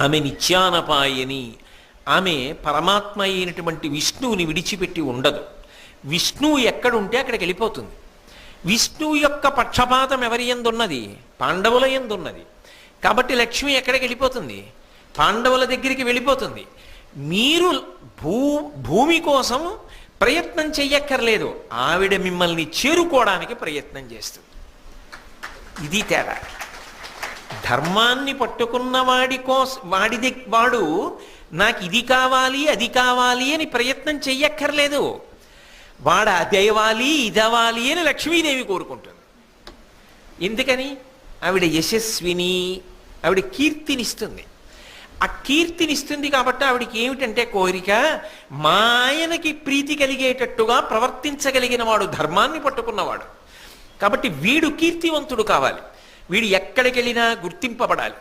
ఆమె నిత్యానపాయని. ఆమె పరమాత్మ అయినటువంటి విష్ణువుని విడిచిపెట్టి ఉండదు. విష్ణువు ఎక్కడుంటే అక్కడికి వెళ్ళిపోతుంది. విష్ణువు యొక్క పక్షపాతం ఎవరి యందున్నది? పాండవుల యందున్నది. కాబట్టి లక్ష్మి ఎక్కడికి వెళ్ళిపోతుంది? పాండవుల దగ్గరికి వెళ్ళిపోతుంది. మీరు భూమి కోసం ప్రయత్నం చెయ్యక్కర్లేదు, ఆవిడ మిమ్మల్ని చేరుకోవడానికి ప్రయత్నం చేస్తుంది. ఇది తేడా. ధర్మాన్ని పట్టుకున్న వాడు నాకు ఇది కావాలి అది కావాలి అని ప్రయత్నం చెయ్యక్కర్లేదు. వాడు అదవ్వాలి ఇదవ్వాలి అని లక్ష్మీదేవి కోరుకుంటుంది. ఎందుకని? ఆవిడ యశస్విని, ఆవిడ కీర్తినిస్తుంది. ఆ కీర్తినిస్తుంది కాబట్టి ఆవిడికి ఏమిటంటే కోరిక, మా ఆయనకి ప్రీతి కలిగేటట్టుగా ప్రవర్తించగలిగిన వాడు, ధర్మాన్ని పట్టుకున్నవాడు. కాబట్టి వీడు కీర్తివంతుడు కావాలి, వీడు ఎక్కడికి వెళ్ళినా గుర్తింపబడాలి.